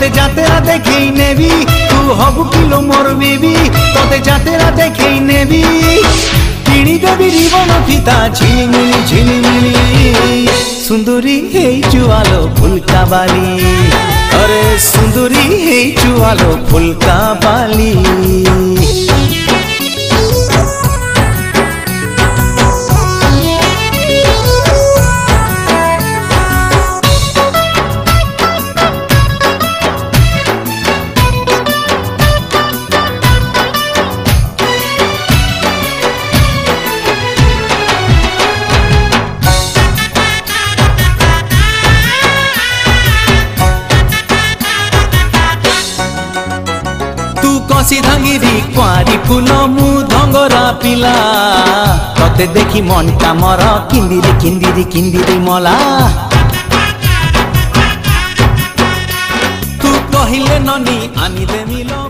তোতে যাতেরা দেখেই নেবি তু হবু কিলো মোর বেবি তোতে যাতেরা দেখেই নেবি কিনি দেবি জীবন ফিতা ঝিলিমিলি ঝিলিমিলি সুন্দরী হেই চুয়ালো ফুলকা বালি अरे सुंदरी हे चुआलो फुलका बाली कसी धांगिरी कुआरी फूल मु धंगरा पिला तते देखी मन कामर किंदिरी किंदिरी किंदिरी मला तू कहिले ननी आनी दे मिलो।